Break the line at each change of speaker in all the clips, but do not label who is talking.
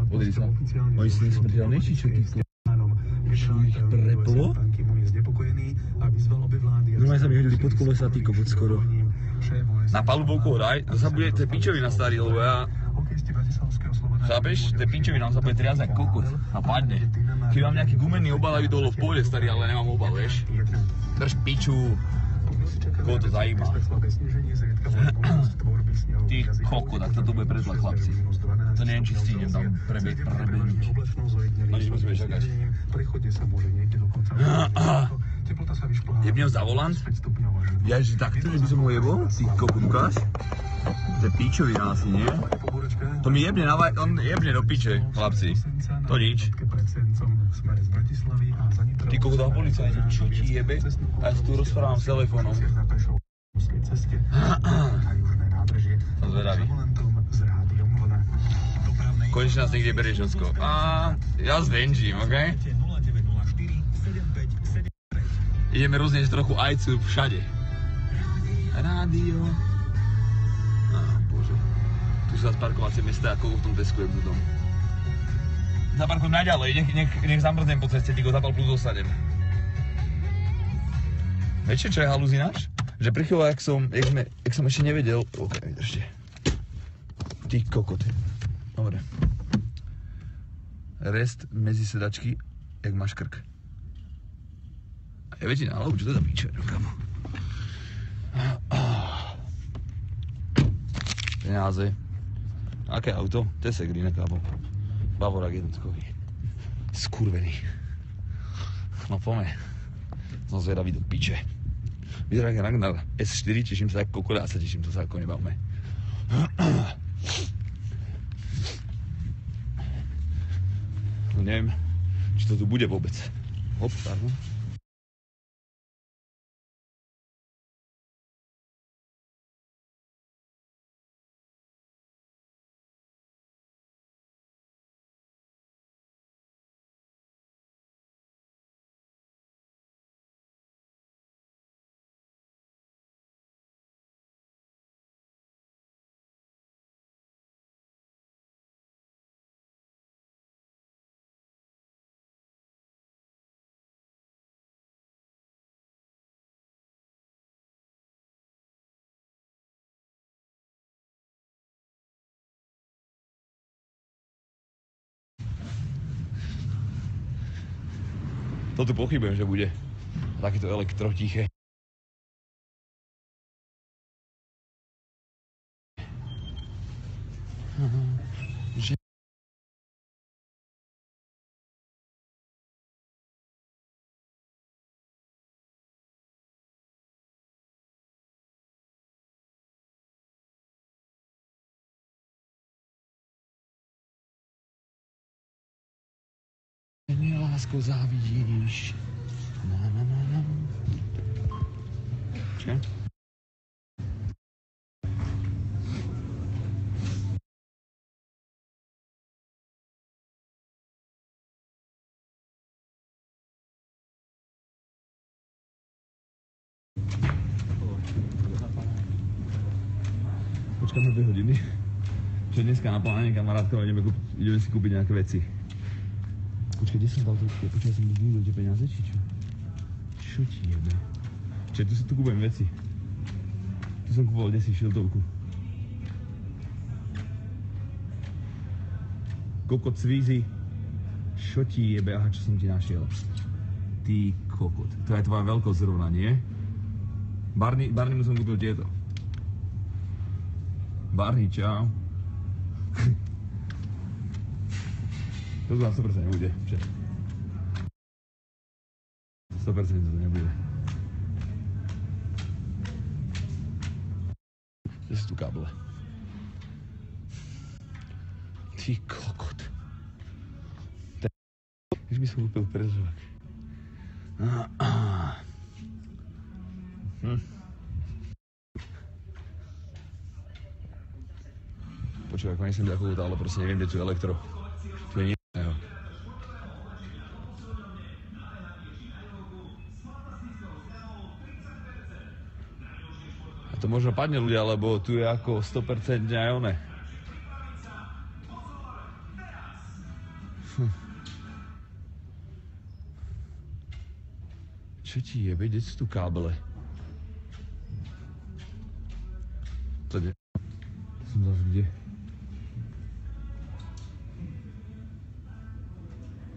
Podri sa. Oni sú nesmrteľní, či čo ty? Čo ich preplo? Normálne sa mi hodili pod kolesa, ty kokot skoro. Na palubovku raj, to sa bude, to je pičovina starý, lebo ja... Chápeš? To je pičovina, on sa bude triasť jak kokot a padne. Keď mám nejaký gumený obal, aby to bolo v pôde starý, ale nemám obal, vieš? Drž piču. Koho to zajíma? Ty kokot, tak toto bude prezlak, chlapci. To neviem, či stínem tam prebeť. No nič, musíme čakať. Jebnem za volant? Ja, že takto, že by som ho jebol? Ty kokot, ukáž? To je pičovina asi, nie? To mi jebne on jebne do piče, chlapci. To nič. Ty kokot, a policajti, čo ti jebe? A ja sa tu rozprávam s telefónom. Som zvedavý. Konečne nás niekde berieš, Ocko. A ja zvenčím, okej? Ideme roznieť trochu ajcu všade. Rádio. Bože. Tu sú zase parkovacie miesta ako v tom Tesku je budom. Zaparkujem naďalej, nech zamrznem po ceste, ty go zapal plus 8. Viete, čo je haluzinač? Že pri chvíľu, jak som ešte nevedel... Ok, vydržte. Ty kokot. Dobre. Rest medzi sedačky, jak máš krk. A je väčšina, alebo čo to za píče, kamo. Peniaze. Aké auto? To je Segrina, kámo. Bavorák jednotkový. Skurvený. No poďme. Som zvedavý do piče. Vyzerá jak Ragnar S4, teším sa ako kokole a sa teším, to sa ako nebavme. No neviem, či to tu bude vôbec. Hop, pardon. To tu pochybujem, že bude takýto elektrotiché. Mě láskou závidíš. Na. Čo? Počkáme 2 hodiny. Čo dneska na pláne kamarátko, ideme si kúpiť nejaké veci. Počkaj, kde som dal to? Počkaj, som vyhodil tie peniaze, či čo? Čo ti jebe? Čiže tu kúpujem veci. Tu som kúpoval desi šiltovku. Kokot svízy. Čo ti jebe? Aha, čo som ti našiel? Ty kokot. To je tvoja veľkosť zrovna, nie? Barneymu som kúpil tieto. Barney, čau. To za 100% nebude. 100% to nebude. Kde sú tu káble? Ty kokot. Už by som kúpil prezovák. Počúvaj, ako nechcem ďakovúť, ale proste neviem, kde tu je elektro. Tu je niečo. A to možno padne ľudia, lebo tu je ako 100% aj one. Čo ti jebe, kde sú tu káble? Tady. Som zase kde?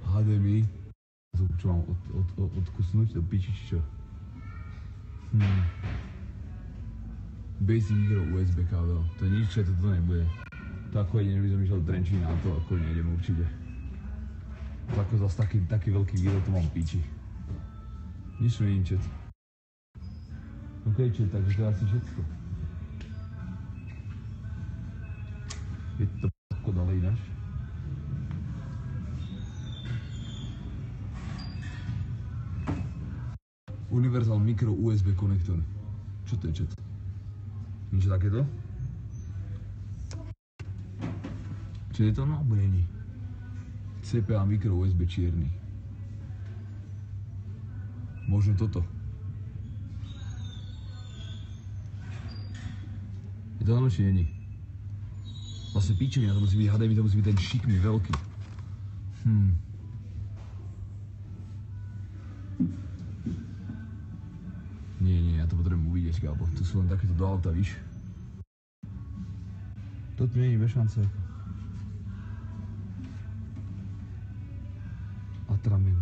HDMI. Čo mám odkusnúť do piči, či čo? Basic micro USB kábel. To nič, čo toto nebude. To ako jedine by som išiel do Trenčína, a to ako nejdem určite. To ako zase taký veľký výlet, to mám piči. Nič nevidím, čet. OK, čet, takže to je asi všetko. Je to p***ko ďalej ináč. Universal Micro USB konektor. Čo to je, čet? Niečo takéto? Čo je to? No, není. CPA Micro USB čierny. Možno toto. Je to ono, či není? Vlastne pičovina, to musí byť HDMI, to musí byť ten šikmý, veľký. Nie, ja to potrebujem uvidieť, kábo. Tu sú len takéto do auta, víš? To tu není bez šance. Atrament.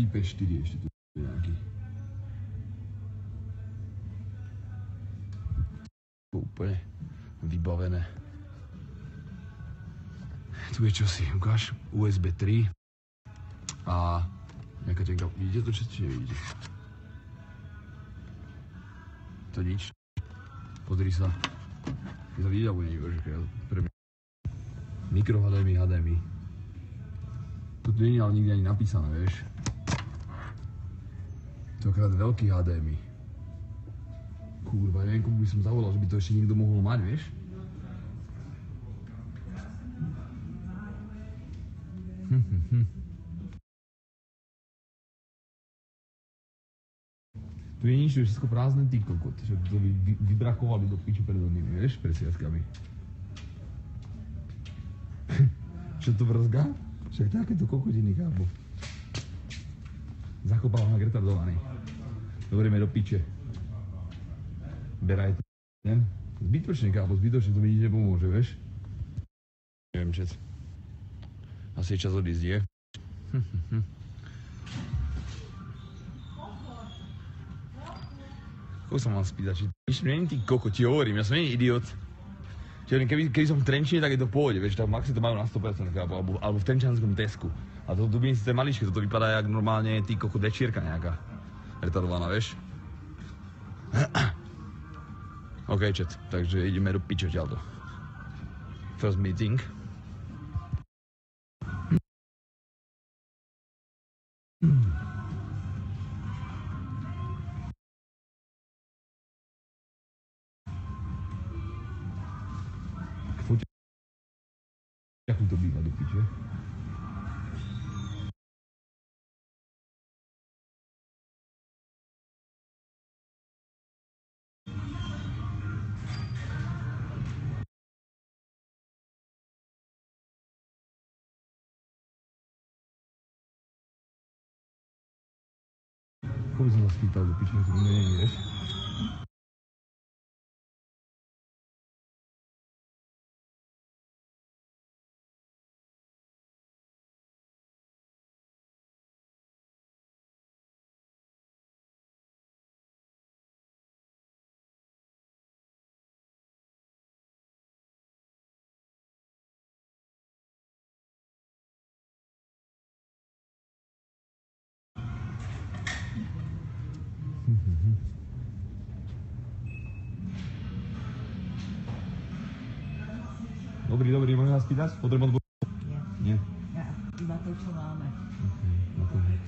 IP4 ešte tu je nejaký. Úplne vybavené. Tu je čosi, ukáž, USB 3 a nejaká tenka, vidíte to, či nevidíte? To nič. Pozri sa. Je to vidieť, alebo nevidíš, že pre mňa. Mikro HDMI. Tu nie je ale nikde ani napísané, vieš. Tokrát veľký HDMI. Kurva, neviem, komu by som zavolal, že by to ešte niekto mohol mať, vieš? Tu je nič, to je všetko prázdne, ty kokot, že to vybrakovali do piču pred onými, vieš, pred sviatkami. Čo to brzga? Však takéto kokotiny, kábo. Zakopávam jak retardovaný. Doberieme do piče. Beraj to. Zbytočne, kábo, zbytočne, to mi nič nepomôže, vieš? Neviem, čet. Asi je čas odísť, je? Koho sa mám spýtať, či nič neviem, ty koko, ti hovorím, ja som nie idiot. Keby som v Trenčine, tak je to v pohode, vieš, tak maxi to majú na 100%, alebo v Trenčanskom Tesku. A to tu by síce maličké, toto vypadá jak normálne ty koko dečierka nejaká. Retardovaná, vieš? OK, chat, takže ideme do piče ďaldo. First meeting. Jak to býva do piče? Koho by som sa spýtal do piče, to nie vieš? Dobrý, môžem vás spýtať? Potrebujem odboru? Nie.
Nie? Ja, iba to, čo máme.
Okay,